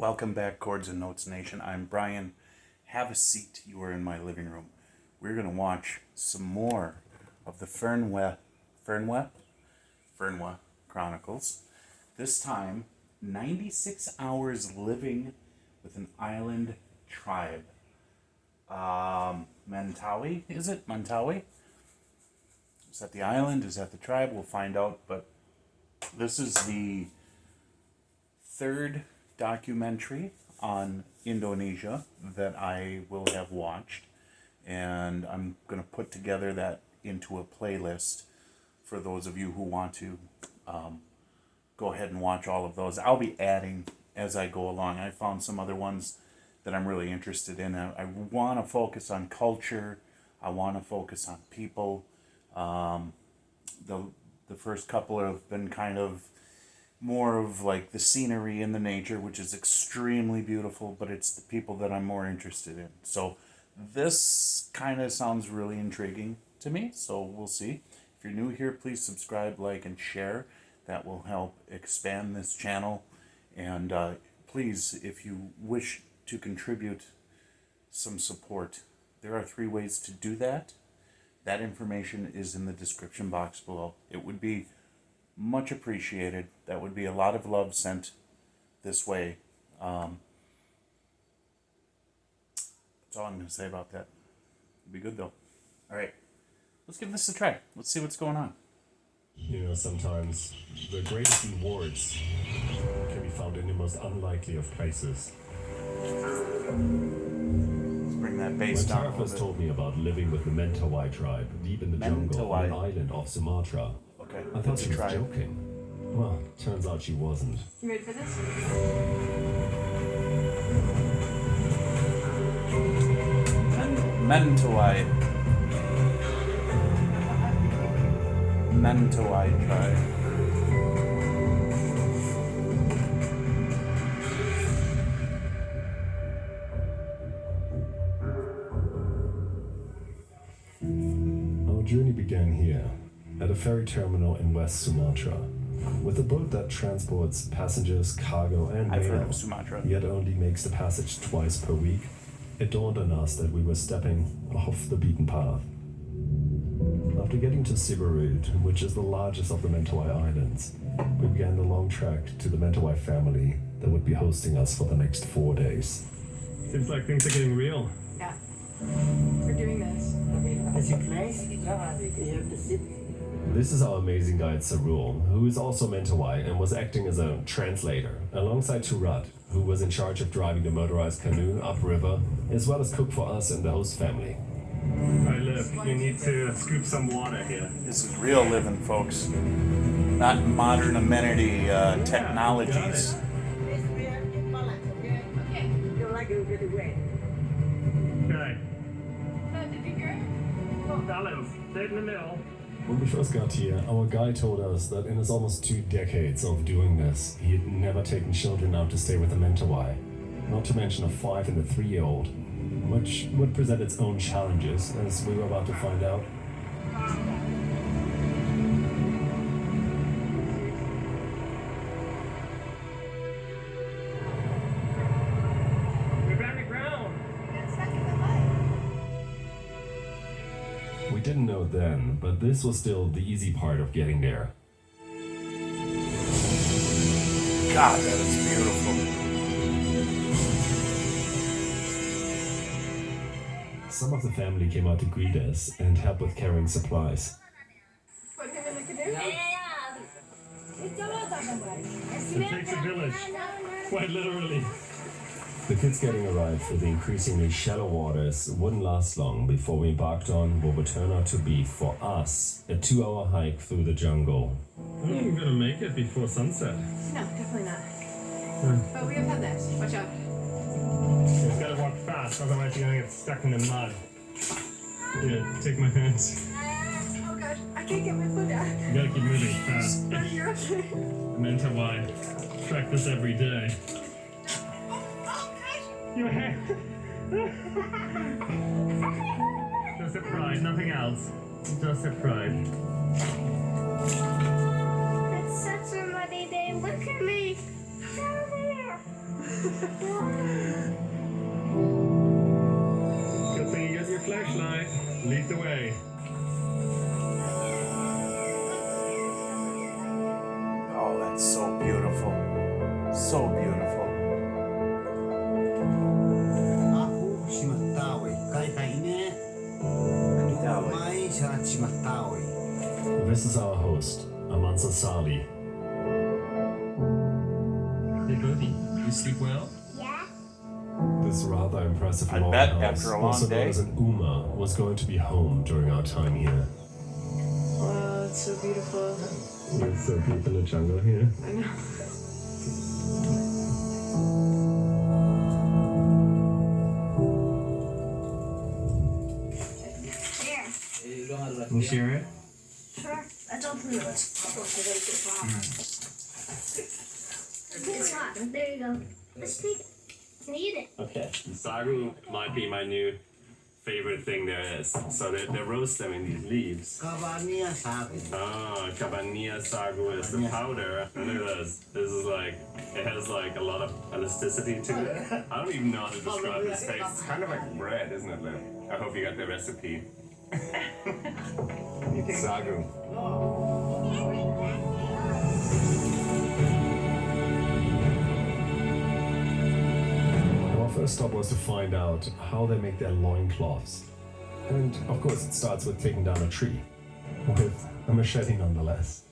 Welcome back, Chords and Notes Nation. I'm Brian. Have a seat. You are in my living room. We're going to watch some more of the Fernweh Chronicles. This time, 96 hours living with an island tribe. MENTAWAI, is it? MENTAWAI? Is that the island? Is that the tribe? We'll find out. But this is the third documentary on Indonesia that I will have watched, and I'm going to put together that into a playlist for those of you who want to go ahead and watch all of those. I'll be adding as I go along. I found some other ones that I'm really interested in. I want to focus on culture. I want to focus on people. The first couple have been kind of more of like the scenery and the nature, which is extremely beautiful, but it's the people that I'm more interested in. So this kind of sounds really intriguing to me, so we'll see. If you're new here, please subscribe, like, and share. That will help expand this channel. And please, if you wish to contribute some support, there are 3 ways to do that. That information is in the description box below. It would be much appreciated. That would be a lot of love sent this way. That's all I'm going to say about that. It'll be good though. Alright, let's give this a try. Let's see what's going on. You know, sometimes the greatest rewards can be found in the most unlikely of places. Let's bring that bass down a little bit. Told me about living with the MENTAWAI tribe deep in the jungle on an island off Sumatra. Okay, I thought she was joking. Well, turns out she wasn't. You ready for this? MENTAWAI tribe. Our journey began here, at a ferry terminal in West Sumatra, with a boat that transports passengers, cargo, and mail, I've heard of Sumatra. yet only makes the passage twice per week. It dawned on us that we were stepping off the beaten path. After getting to Siberut, which is the largest of the MENTAWAI islands, we began the long trek to the MENTAWAI family that would be hosting us for the next 4 days. Seems like things are getting real. Yeah. We're doing this. Is it nice? You have to sit. This is our amazing guide Sarul, who is also MENTAWAI and was acting as a translator, alongside Turat, who was in charge of driving the motorized canoe upriver, as well as cook for us and the host family. Alright, look, you need to scoop some water here. This is real living, folks. Not modern amenity technologies. Okay. Balance. Stay in the middle. When we first got here, our guide told us that in his almost 2 decades of doing this, he had never taken children out to stay with the MENTAWAI, not to mention a 5- and a 3-year-old, which would present its own challenges, as we were about to find out. We're back at ground. We didn't know then, but this was still the easy part of getting there. God, that is beautiful. Some of the family came out to greet us and help with carrying supplies. Put him in the canoe? It takes a village. Quite literally. The kids getting a ride through the increasingly shallow waters wouldn't last long before we embarked on what would turn out to be, for us, a 2-hour hike through the jungle. I don't think we're gonna make it before sunset. No, definitely not. But we have had this. Watch out. You've gotta walk fast, otherwise you're gonna get stuck in the mud. Here, take my hands. Oh gosh, I can't get my foot out. You gotta keep moving fast. Oh, you're okay. MENTAWAI. Track this every day. Your hair. Just a pride, nothing else. Just a pride. It's such a muddy day. Look at me. Down there. Good thing you got your flashlight. Lead the way. Oh, that's so beautiful. So beautiful. Aku si MENTAWAI. Kaya-kaya Mai sa si MENTAWAI. This is our host, Amansa Sali. Hey, Bertie, you sleep well? This rather impressive I long bet house, after a long also known day. as an Uma, was going to be home during our time here. Wow, it's so beautiful. It's so deep in the jungle here. I know. Can you share it? Sure. Let's open it. It's hot. There you go. Let's take it and eat it. Okay. Sagu might be my new favorite thing there is. So they roast them in these leaves. Kabania sabi. Ah, Cabanilla sagu is the powder. And look at this. This is like, it has like a lot of elasticity to it. I don't even know how to describe this taste. It's kind of like bread, isn't it, Lou? I hope you got the recipe. Sagu. Our first stop was to find out how they make their loincloths. And of course, it starts with taking down a tree. With a machete nonetheless.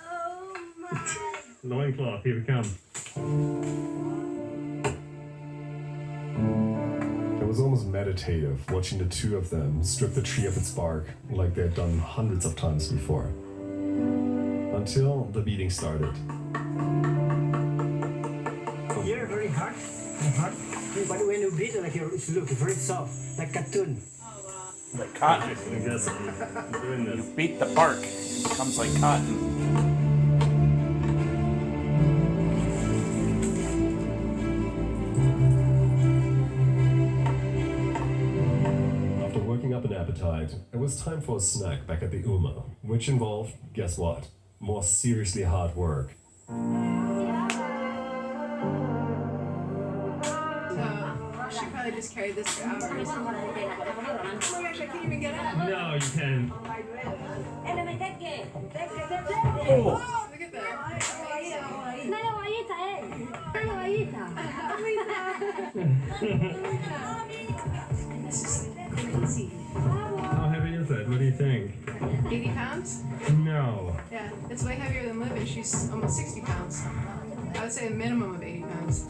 Oh my. Loincloth, here we come. It was almost meditative watching the two of them strip the tree of its bark like they had done hundreds of times before. Until the beating started. You're very hard. Hard. But when you beat it, like it's looking very soft, like cartoon. Like cotton. I guess I'm doing this. Beat the bark. It comes like cotton. After working up an appetite, it was time for a snack back at the Uma, which involved, guess what? More seriously hard work. She probably just carried this for hours. Oh my gosh, I can't even get up. No, you can. Oh, look at that. This is crazy. How heavy is it? What do you think? 80 pounds? No. Yeah, it's way heavier than Liv, and she's almost 60 pounds. I would say a minimum of 80 pounds.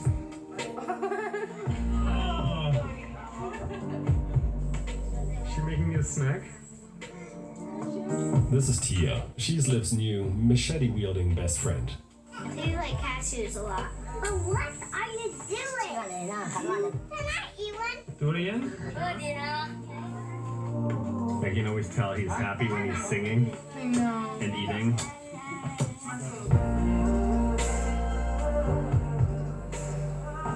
She making me a snack? This is Tia. She's Liv's new machete-wielding best friend. You like cashews a lot. But what are you doing? Can I eat one? Do it again? I can always tell he's happy when he's singing I know. and eating.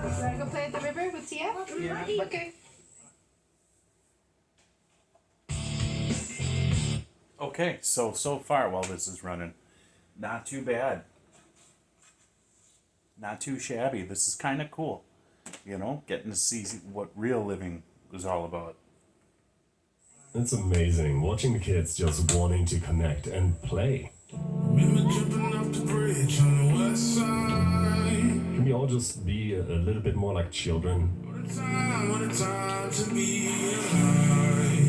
You wanna go play at the river with Tia? Yeah. Okay. Okay, so far while this is running, not too bad. Not too shabby. This is kind of cool. You know, getting to see what real living was all about. It's amazing watching the kids just wanting to connect and play. Remember jumping off the bridge on the west side. Can we all just be a little bit more like children? What a time to be alive.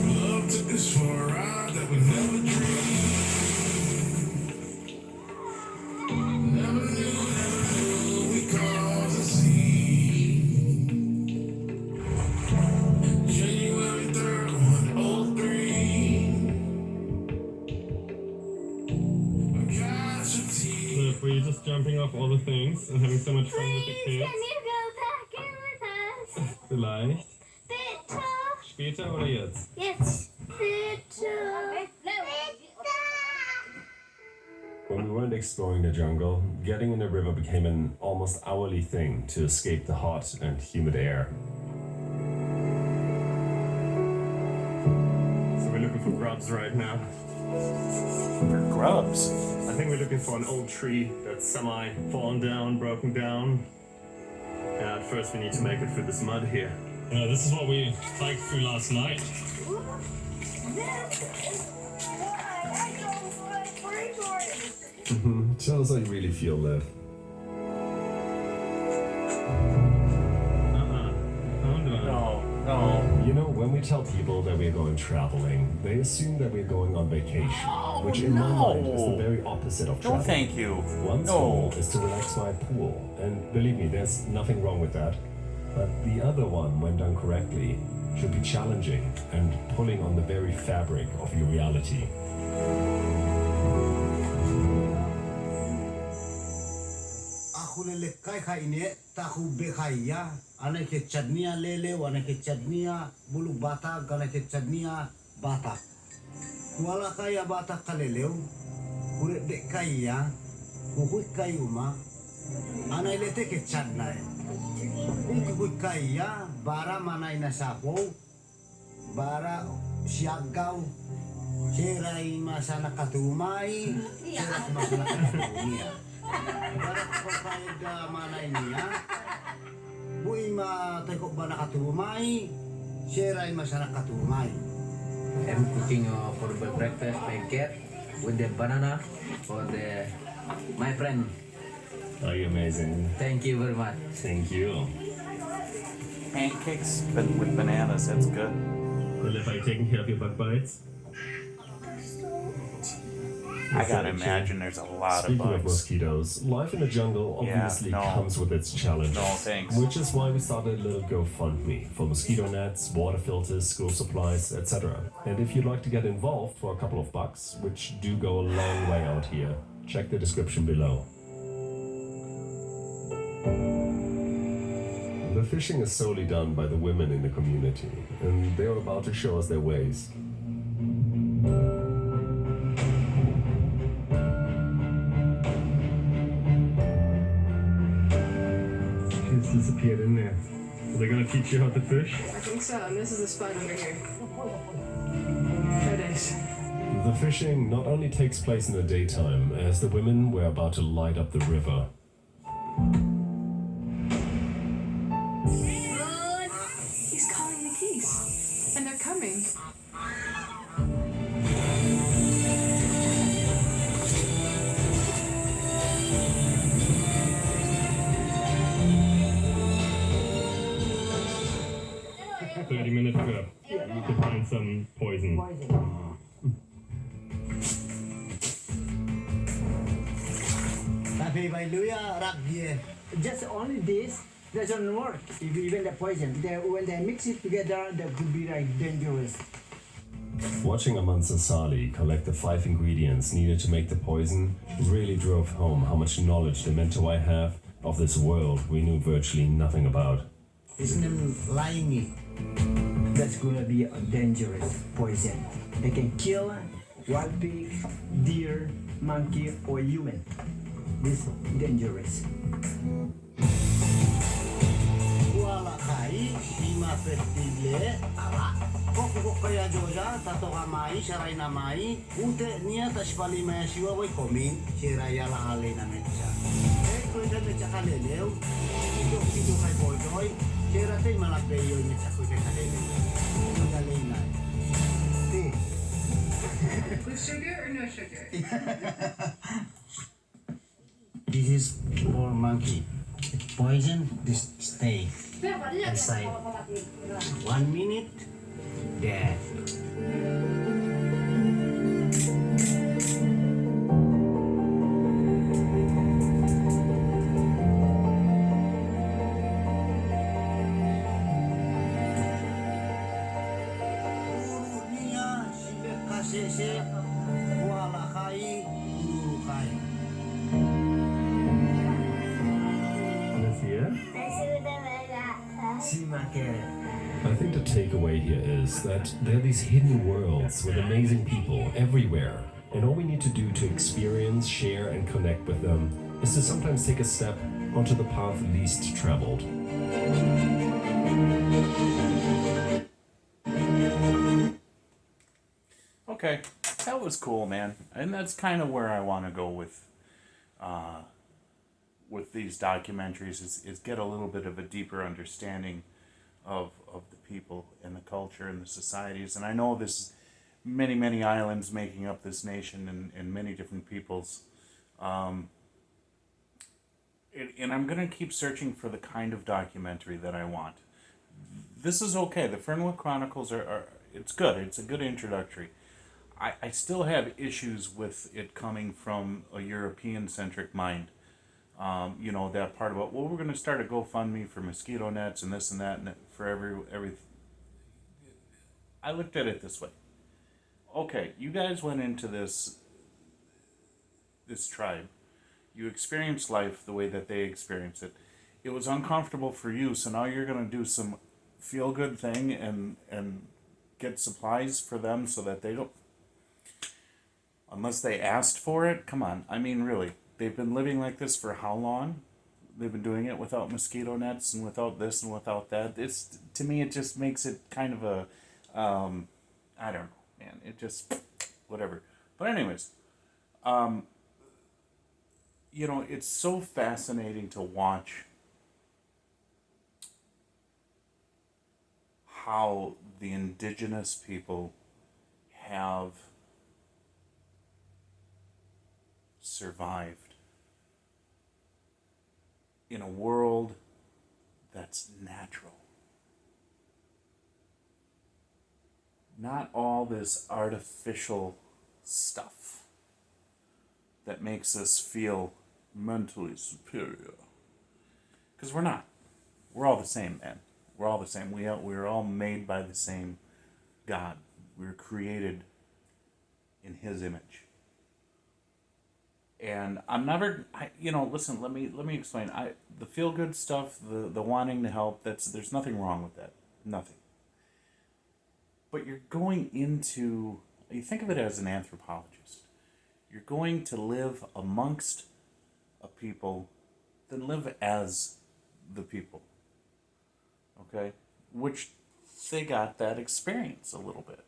Love took us for a ride that we never dreamed. Never knew we caused a scene. January 3rd, 103. A casualty. Look, were you just jumping off all the things and having so much fun with the Please, kids? can you go back in with us? Vielleicht. Bitte. Später oder jetzt? Jetzt. Bitte. When we weren't exploring the jungle, getting in the river became an almost hourly thing to escape the hot and humid air. for grubs right now. For grubs. I think we're looking for an old tree that's fallen down, broken down. And at first we need to make it through this mud here. This is what we hiked through last night. Tell us how you really feel, Lev. No. You know, when we tell people that we're going traveling, they assume that we're going on vacation, which in my mind is the very opposite of No, traveling. thank you. One's goal is to relax by a pool, and believe me, there's nothing wrong with that. But the other one, when done correctly, should be challenging and pulling on the very fabric of your reality. Aku lele kai kai ini tahu bekai ya. Anak ke chadnia lele, anak ke chadnia bulu bata, anak ke chadnia bata. Kuala kaya bata kaleleu, kuret dek kaya, kukui kayu ma. Anak lete ke chadnai. Kukui kaya bara mana ina sapo, bara siagau. Cerai masana katumai, cerai masana katumia. Bara ko kaya mana ini ya. Bui ma teko bana katumai, cerai masana katumai. I'm cooking for the breakfast my cat with the banana for my friend. Are you amazing? Thank you very much. Thank you. Pancakes with bananas, that's good. Well, if I taking care of your bug bites? I gotta imagine there's a lot Speaking of of bugs. mosquitoes, life in the jungle obviously no. comes with its challenges. No, thanks. Which is why we started a little GoFundMe for mosquito nets, water filters, school supplies, etc. And if you'd like to get involved for a couple of bucks, which do go a long way out here, check the description below. The fishing is solely done by the women in the community, and they're about to show us their ways. She's disappeared in there. So they're gonna teach you how to fish? I think so, and this is the spot over here. There it is. The fishing not only takes place in the daytime, as the women were about to light up the river. He's calling the geese, and they're coming. Minute trip to find some poison. Tapi by Luya Rakye. Just only this doesn't work. If even the poison, when they mix it together, that could be like dangerous. Watching Amansa Sali collect the 5 ingredients needed to make the poison really drove home how much knowledge the MENTAWAI have of this world we knew virtually nothing about. Isn't lying? That's gonna be a dangerous poison. They can kill wild pig, deer, monkey, or human. This is dangerous. Kuala kai, lima petile, ala. Koko kaya joja, tato kamai, saray na mai. Ute niya tas palima siwa way komin, siray ala hali na metsa. Kuya metsa kalelew. Ito kay boy. Siray tay malapeyo metsa kuya kalelew. Magalina. With sugar or no sugar? This is for monkey. Poison, this stay inside. 1 minute, dead. I think the takeaway here is that there are these hidden worlds with amazing people everywhere, and all we need to do to experience, share, and connect with them is to sometimes take a step onto the path least traveled. Okay, that was cool, man. And that's kind of where I want to go with these documentaries is get a little bit of a deeper understanding of the people and the culture and the societies. And I know there's many islands making up this nation and many different peoples. And I'm going to keep searching for the kind of documentary that I want. This is okay. The Fernweh Chronicles are it's good. It's a good introductory. I still have issues with it coming from a European-centric mind. You know, that part about, well, we're going to start a GoFundMe for mosquito nets and this and that and for every. I looked at it this way. Okay, you guys went into this tribe. You experienced life the way that they experienced it. It was uncomfortable for you, so now you're going to do some feel-good thing and get supplies for them so that they don't... Unless they asked for it? Come on. I mean, really. They've been living like this for how long? They've been doing it without mosquito nets and without this and without that. It's, to me, it just makes it kind of a... I don't know, man. It just... Whatever. But anyways... you know, it's so fascinating to watch how the indigenous people have survived in a world that's natural. Not all this artificial stuff that makes us feel mentally superior. Because we're not. We're all the same, man. We're all the same. We're all made by the same God. We were created in His image. And I'm never, you know, listen, let me explain. The feel-good stuff, the wanting to help, there's nothing wrong with that. Nothing. But you're going into, you think of it as an anthropologist. You're going to live amongst a people, then live as the people. Okay? Which they got that experience a little bit.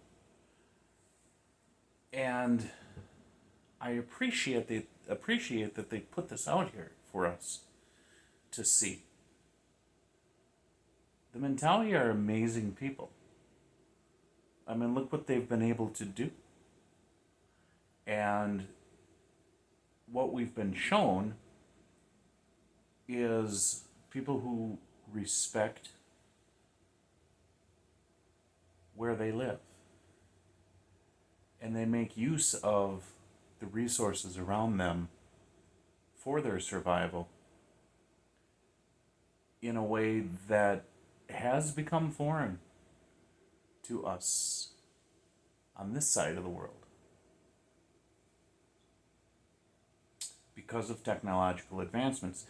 And I appreciate that they put this out here for us to see. The MENTAWAI are amazing people. I mean, look what they've been able to do. And what we've been shown is people who respect where they live. And they make use of the resources around them for their survival in a way that has become foreign to us on this side of the world because of technological advancements.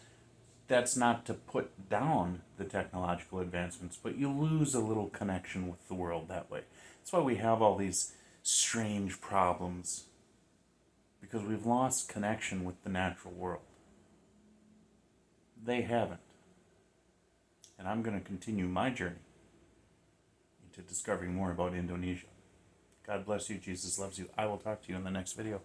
That's not to put down the technological advancements, but you lose a little connection with the world that way. That's why we have all these strange problems, because we've lost connection with the natural world. They haven't. And I'm going to continue my journey into discovering more about Indonesia. God bless you. Jesus loves you. I will talk to you in the next video.